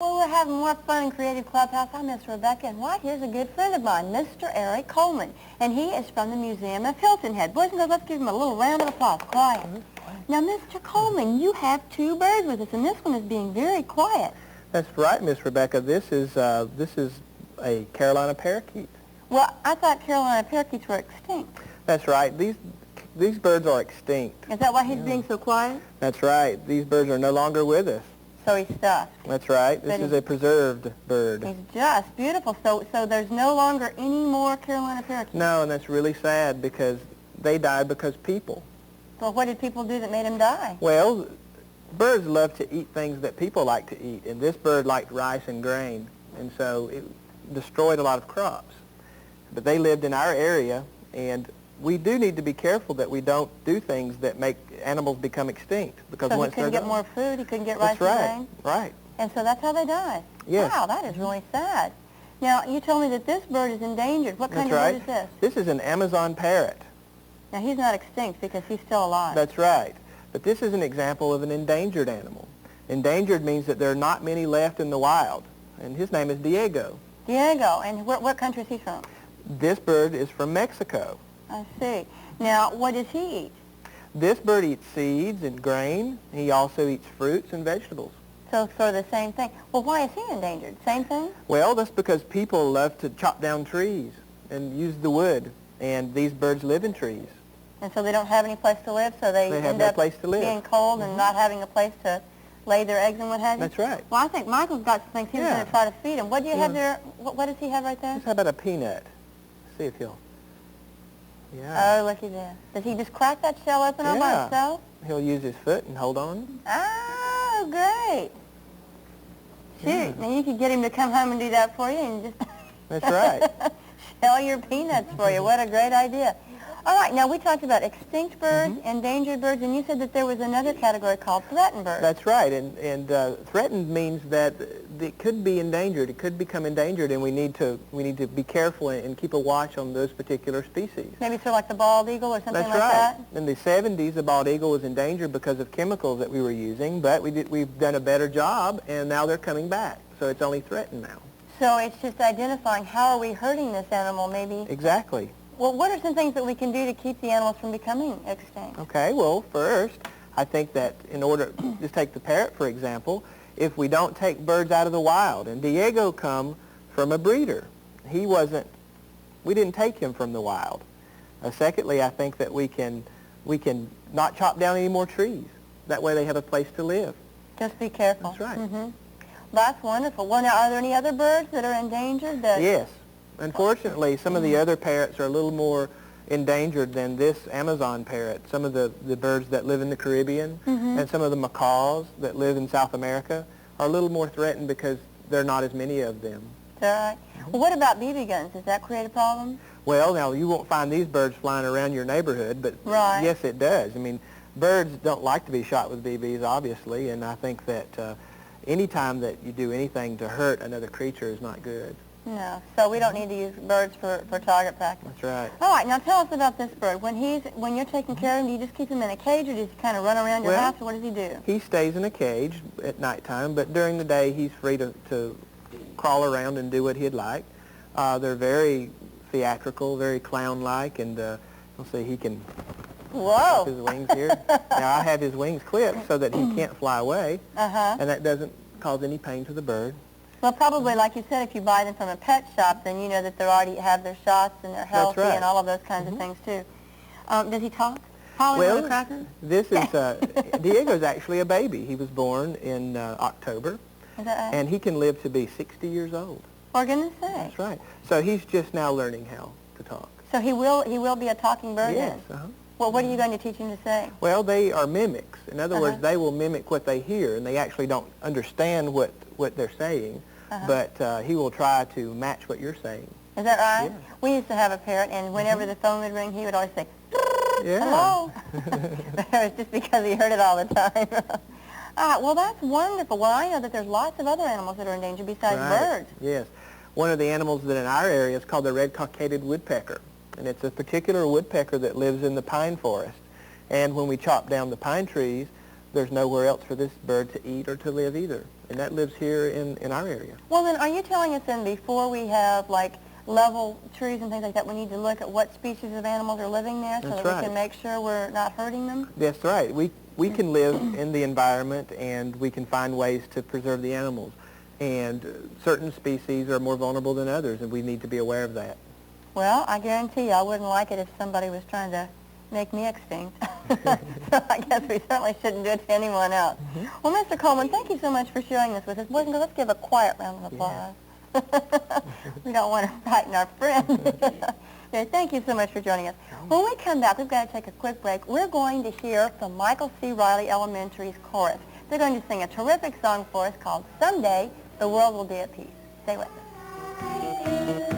Well, we're having more fun in Creative Clubhouse. I'm Miss Rebecca, and right here's a good friend of mine, Mr. Eric Coleman, and he is from the Museum of Hilton Head. Boys and girls, let's give him a little round of applause. Quiet. Now, Mr. Coleman, you have two birds with us, and this one is being very quiet. That's right, Miss Rebecca. This is a Carolina parakeet. Well, I thought Carolina parakeets were extinct. That's right. These birds are extinct. Is that why he's being so quiet? That's right. These birds are no longer with us. So he's stuffed. That's right. This is a preserved bird. He's just beautiful. So there's no longer any more Carolina parakeets? No, and that's really sad because they died because people. Well, what did people do that made them die? Well, birds love to eat things that people like to eat, and this bird liked rice and grain, and so it destroyed a lot of crops. But they lived in our area, and we do need to be careful that we don't do things that make animals become extinct. Because so once he couldn't they're get gone, more food, he couldn't get rice that's right, and grain? right. And so that's how they died? Yes. Wow, that is really sad. Now, you told me that this bird is endangered. What kind of bird is this? This is an Amazon parrot. Now, he's not extinct because he's still alive. That's right. But this is an example of an endangered animal. Endangered means that there are not many left in the wild. And his name is Diego. Diego. And what country is he from? This bird is from Mexico. I see. Now, what does he eat? This bird eats seeds and grain. He also eats fruits and vegetables. So sort of the same thing. Well, why is he endangered? Same thing? Well, that's because people love to chop down trees and use the wood. And these birds live in trees. And so they don't have any place to live, so they have end no up place to live. being cold and not having a place to lay their eggs and what have you? That's right. Well, I think Michael's got some things he's going to try to feed him. What do you have there? What does he have right there? How about a peanut? See if he'll... Yeah. Oh, looky there. Does he just crack that shell open all by himself? He'll use his foot and hold on. Oh, great. Shoot. Now you could get him to come home and do that for you and just... That's right. Shell your peanuts for you. What a great idea. All right, now we talked about extinct birds, endangered birds, and you said that there was another category called threatened birds. That's right, and threatened means that it could be endangered. It could become endangered, and we need to be careful and keep a watch on those particular species. Maybe sort of like the bald eagle or something That's like right. that? In the 70s, the bald eagle was endangered because of chemicals that we were using, but we've done a better job, and now they're coming back, so it's only threatened now. So it's just identifying how are we hurting this animal, maybe? Exactly. Well, what are some things that we can do to keep the animals from becoming extinct? Okay, well, first, I think that in order, just take the parrot, for example, if we don't take birds out of the wild, and Diego come from a breeder. We didn't take him from the wild. Secondly, I think that we can not chop down any more trees. That way they have a place to live. Just be careful. That's right. That's wonderful. Well, now, are there any other birds that are endangered? Yes. Unfortunately, some of the other parrots are a little more endangered than this Amazon parrot. Some of the birds that live in the Caribbean and some of the macaws that live in South America are a little more threatened because there are not as many of them. Is that right? Well, what about BB guns? Does that create a problem? Well, now, you won't find these birds flying around your neighborhood, but yes, it does. I mean, birds don't like to be shot with BBs, obviously, and I think that any time that you do anything to hurt another creature is not good. No, so we don't need to use birds for target practice. That's right. All right, now tell us about this bird. When you're taking care of him, do you just keep him in a cage, or does he kind of run around your house, or what does he do? He stays in a cage at nighttime, but during the day he's free to crawl around and do what he'd like. They're very theatrical, very clown-like, and let's see, he can Whoa. his wings here. Now I have his wings clipped so that he can't fly away, and that doesn't cause any pain to the bird. Well, probably, like you said, if you buy them from a pet shop, then you know that they already have their shots and they're healthy and all of those kinds of things, too. Does he talk? Polly Well, Cracker? this is, Diego's actually a baby. He was born in October, Is that right? and he can live to be 60 years old. For goodness sake. That's right. So he's just now learning how to talk. So he will be a talking bird Yes. then? Well, what are you going to teach him to say? Well, they are mimics. In other words, they will mimic what they hear, and they actually don't understand what they're saying, but he will try to match what you're saying. Is that right? Yeah. We used to have a parrot, and whenever the phone would ring, he would always say, Yeah. hello. It was just because he heard it all the time. Well, that's wonderful. Well, I know that there's lots of other animals that are endangered besides birds. Yes. One of the animals that in our area is called the red-cockaded woodpecker. And it's a particular woodpecker that lives in the pine forest. And when we chop down the pine trees, there's nowhere else for this bird to eat or to live either. and that lives here in our area. Well, then, are you telling us then before we have, like, level trees and things like that, we need to look at what species of animals are living there so That's that right. we can make sure we're not hurting them? That's right. We can live in the environment, and we can find ways to preserve the animals. And certain species are more vulnerable than others, and we need to be aware of that. Well, I guarantee you I wouldn't like it if somebody was trying to make me extinct. So I guess we certainly shouldn't do it to anyone else. Well, Mr. Coleman, thank you so much for sharing this with us. Boys and girls, let's give a quiet round of applause. We don't want to frighten our friends. Okay, thank you so much for joining us. When we come back, we've got to take a quick break. We're going to hear from Michael C. Riley Elementary's chorus. They're going to sing a terrific song for us called Someday the World Will Be at Peace. Stay with us.